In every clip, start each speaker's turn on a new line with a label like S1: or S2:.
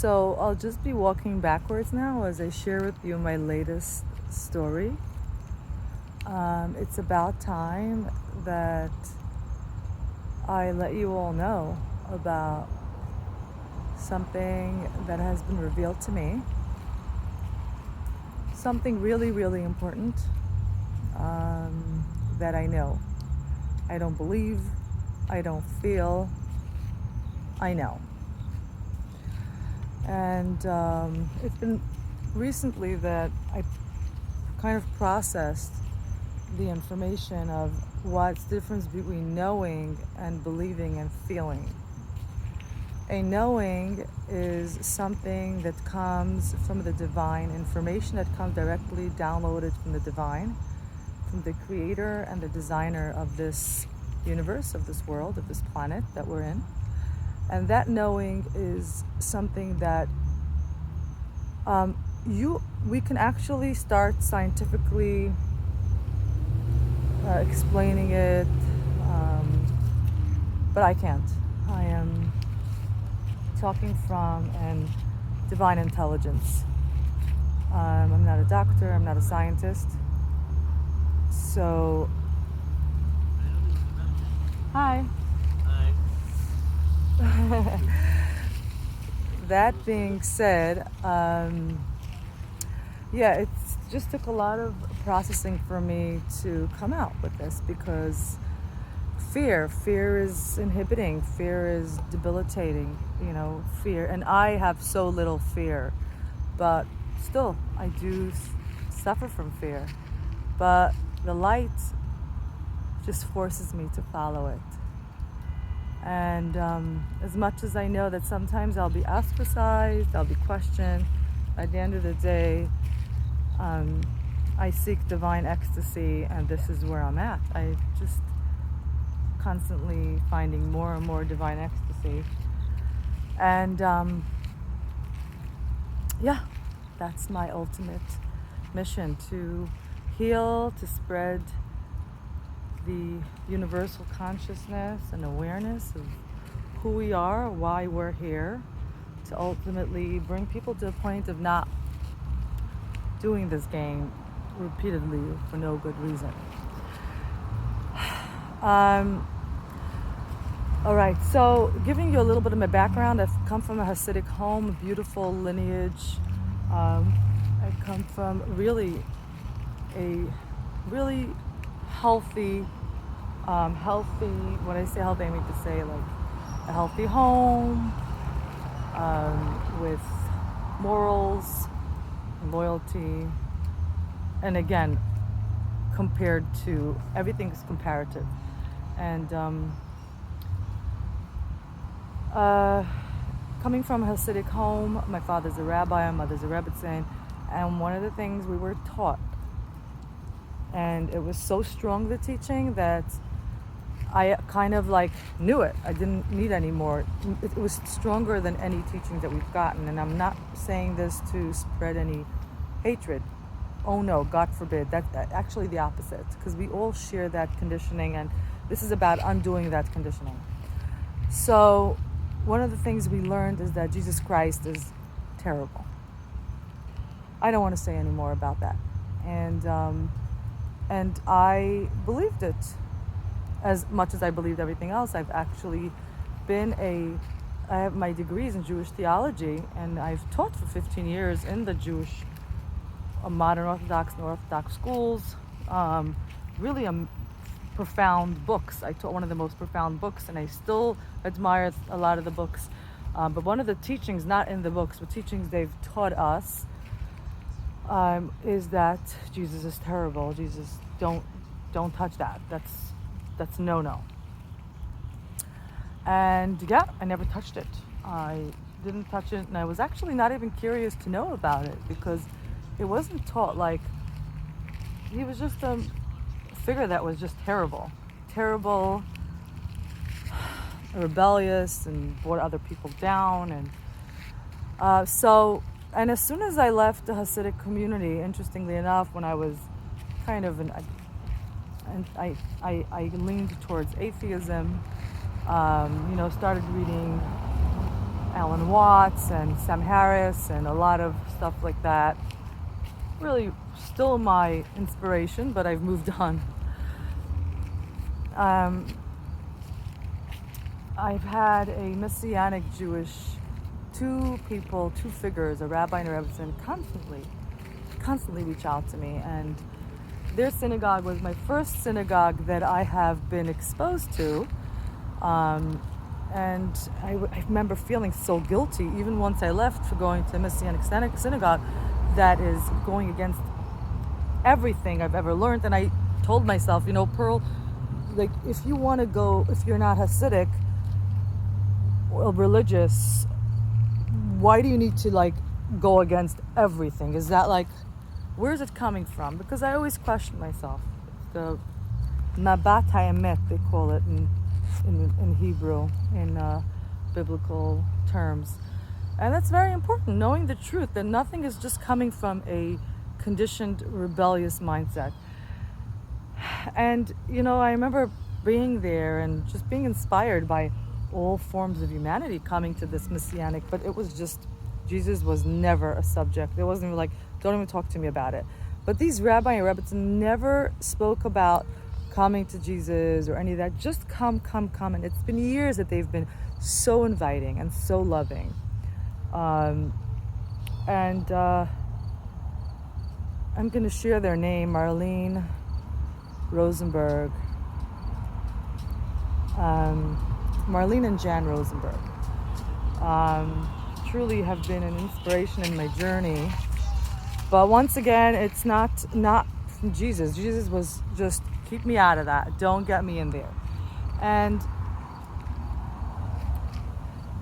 S1: So I'll just be walking backwards now as I share with you my latest story. It's about time that I let you all know about something that has been revealed to me. Something really, really important that I know. I don't believe, I don't feel, I know. And it's been recently that I kind of processed the information of what's the difference between knowing and believing and feeling. A knowing is something that comes from the divine, information that comes directly downloaded from the divine, from the creator and the designer of this universe, of this world, of this planet that we're in. And that knowing is something that we can actually start scientifically explaining it, but I can't. I am talking from an divine intelligence. I'm not a doctor, I'm not a scientist. So, hi.
S2: Hi.
S1: That being said, it just took a lot of processing for me to come out with this because fear is inhibiting, fear is debilitating, fear. And I have so little fear, but still, I do suffer from fear. But the light just forces me to follow it. And as much as I know that sometimes I'll be ostracized, I'll be questioned, at the end of the day, I seek divine ecstasy, and this is where I'm at. I just constantly finding more and more divine ecstasy. And that's my ultimate mission, to heal, to spread the universal consciousness and awareness of who we are, why we're here, to ultimately bring people to a point of not doing this game repeatedly for no good reason. All right, so giving you a little bit of my background, I've come from a Hasidic home, a beautiful lineage. I come from a really healthy, when I say healthy, I mean to say like a healthy home, with morals, loyalty, and again, compared to, everything's comparative. And coming from a Hasidic home, my father's a rabbi, my mother's a rebbitzin, and one of the things we were taught, and it was so strong, the teaching, that I kind of like knew it. I didn't need any more. It was stronger than any teaching that we've gotten. And I'm not saying this to spread any hatred. Oh no, God forbid. That's actually the opposite, because we all share that conditioning, and this is about undoing that conditioning. So one of the things we learned is that Jesus Christ is terrible. I don't want to say any more about that. And I believed it. As much as I believed everything else, I've actually I have my degrees in Jewish theology, and I've taught for 15 years in the Jewish modern Orthodox and Orthodox schools. Really profound books. I taught one of the most profound books, and I still admire a lot of the books. But one of the teachings, not in the books, but teachings they've taught us, is that Jesus is terrible. Jesus, don't touch that. That's no. And I never touched it. I didn't touch it, and I was actually not even curious to know about it, because it wasn't taught. Like, he was just a figure that was just terrible, rebellious, and brought other people down. And and as soon as I left the Hasidic community, interestingly enough, when I was kind of I leaned towards atheism, started reading Alan Watts and Sam Harris and a lot of stuff like that. Really still my inspiration, but I've moved on. I've had a Messianic Jewish, two figures, a rabbi and a rebbetzin, constantly reach out to me, and their synagogue was my first synagogue that I have been exposed to, and I remember feeling so guilty even once I left for going to a Messianic synagogue that is going against everything I've ever learned. And I told myself, Pearl, like, if you want to go, if you're not Hasidic or religious, why do you need to like go against everything? Is that like, where's it coming from? Because I always question myself. The Mabat HaEmet, they call it in Hebrew, in biblical terms. And that's very important, knowing the truth, that nothing is just coming from a conditioned, rebellious mindset. And, I remember being there and just being inspired by all forms of humanity coming to this Messianic, but it was just, Jesus was never a subject. It wasn't even like, don't even talk to me about it. But these rabbi and rebbetzin never spoke about coming to Jesus or any of that. Just come. And it's been years that they've been so inviting and so loving. I'm going to share their name, Marlene Rosenberg. Marlene and Jan Rosenberg truly have been an inspiration in my journey. But once again, it's not from Jesus. Jesus was just, keep me out of that. Don't get me in there. And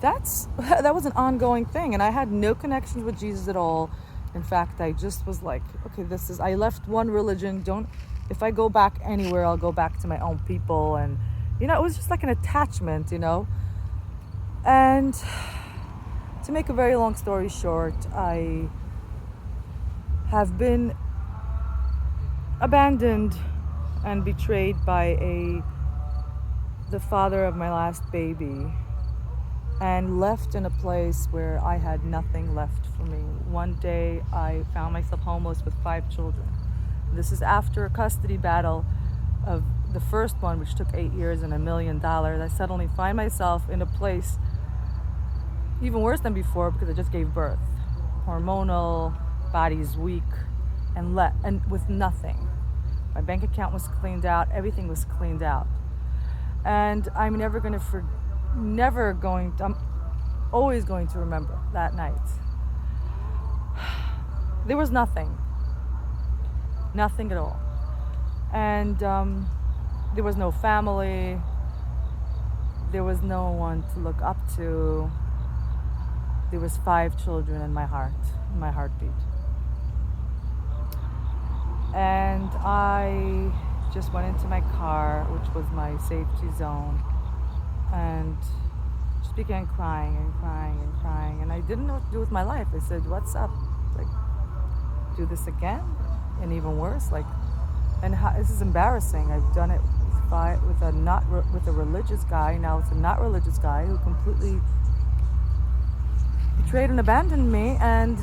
S1: that was an ongoing thing. And I had no connections with Jesus at all. In fact, I just was like, okay, I left one religion. If I go back anywhere, I'll go back to my own people. And, it was just like an attachment, And to make a very long story short, I have been abandoned and betrayed by the father of my last baby, and left in a place where I had nothing left for me. One day I found myself homeless with 5 children. This is after a custody battle of the first one, which took 8 years and $1 million. I suddenly find myself in a place even worse than before because I just gave birth. Hormonal, body's weak, and with nothing. My bank account was cleaned out. Everything was cleaned out. And I'm I'm always going to remember that night. There was nothing at all. And there was no family. There was no one to look up to. There was 5 children in my heartbeat. And I just went into my car, which was my safety zone, and just began crying. And I didn't know what to do with my life. I said, what's up? Like, do this again? And even worse, this is embarrassing. I've done it with a religious guy. Now it's a not religious guy who completely betrayed and abandoned me, and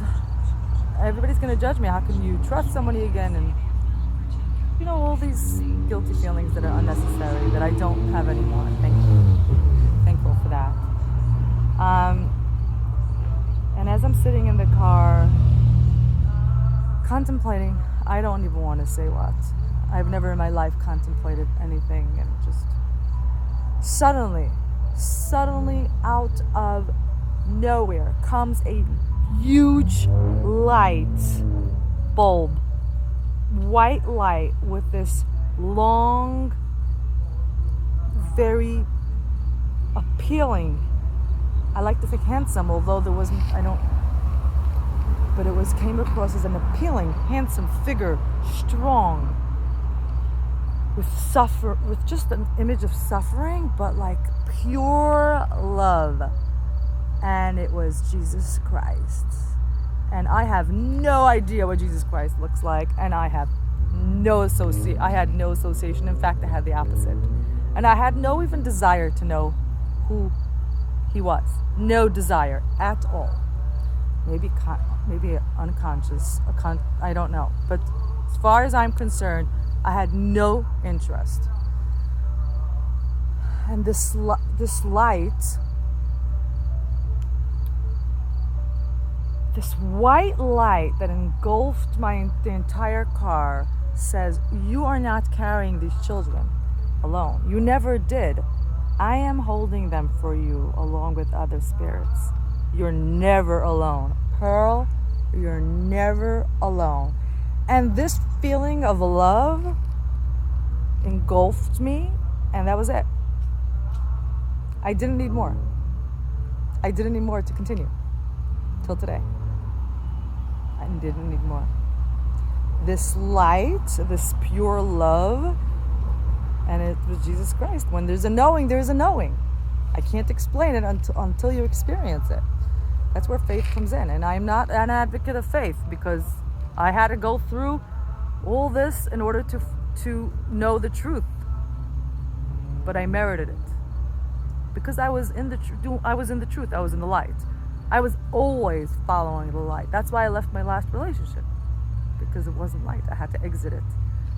S1: everybody's going to judge me. How can you trust somebody again? And all these guilty feelings that are unnecessary that I don't have anymore. Thankful for that. And as I'm sitting in the car contemplating, I don't even want to say what. I've never in my life contemplated anything, and just suddenly out of nowhere comes a huge light bulb, white light with this long, very appealing, I like to think handsome, although there wasn't, but it came across as an appealing, handsome figure, strong, with just an image of suffering, but like pure love. And it was Jesus Christ. And I have no idea what Jesus Christ looks like, and I had no association. In fact, I had the opposite. And I had no even desire to know who He was. No desire at all. Maybe unconscious. I don't know. But as far as I'm concerned, I had no interest. And this light, this white light that engulfed the entire car says, you are not carrying these children alone. You never did. I am holding them for you along with other spirits. You're never alone. Pearl, you're never alone. And this feeling of love engulfed me, and that was it. I didn't need more. I didn't need more to continue till today. I didn't need more. This light, this pure love, and it was Jesus Christ. When there's a knowing, there's a knowing. I can't explain it until you experience it. That's where faith comes in. And I'm not an advocate of faith because I had to go through all this in order to know the truth. But I merited it. Because I was in the truth. I was in the light. I was always following the light. That's why I left my last relationship. Because it wasn't light. I had to exit it.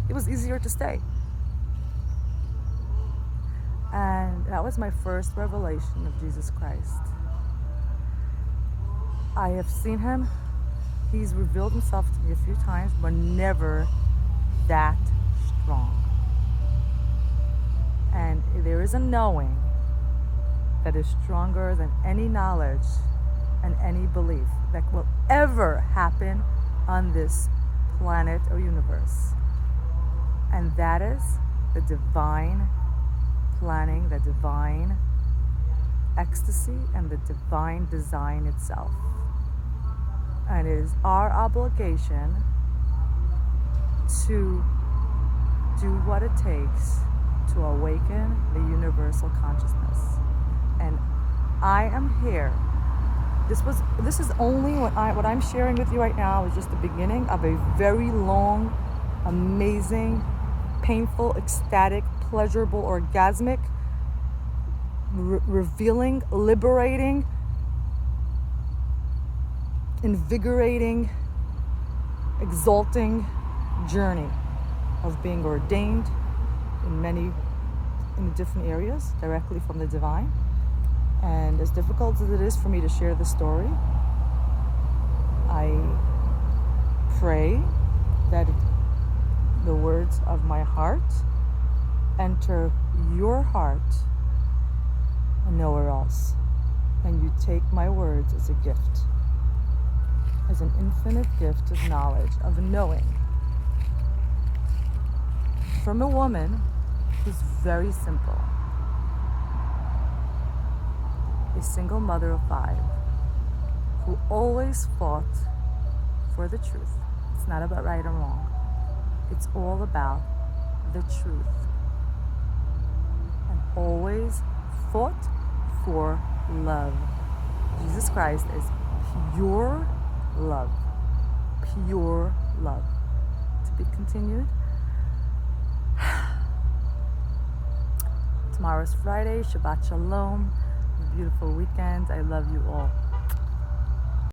S1: It was easier to stay. And that was my first revelation of Jesus Christ. I have seen him. He's revealed himself to me a few times, but never that strong. And there is a knowing that is stronger than any knowledge and any belief that will ever happen on this planet or universe. And that is the divine planning, the divine ecstasy, and the divine design itself. And it is our obligation to do what it takes to awaken the universal consciousness. And I am here. This is only what I'm sharing with you right now is just the beginning of a very long, amazing, painful, ecstatic, pleasurable, orgasmic, revealing, liberating, invigorating, exalting journey of being ordained in different areas directly from the divine. And as difficult as it is for me to share the story, I pray that the words of my heart enter your heart and nowhere else. And you take my words as a gift, as an infinite gift of knowledge, of knowing. From a woman who's very simple, a single mother of 5, who always fought for the truth. It's not about right or wrong. It's all about the truth. And always fought for love. Jesus Christ is pure love. Pure love. To be continued. Tomorrow's Friday. Shabbat Shalom. Beautiful weekend. I love you all.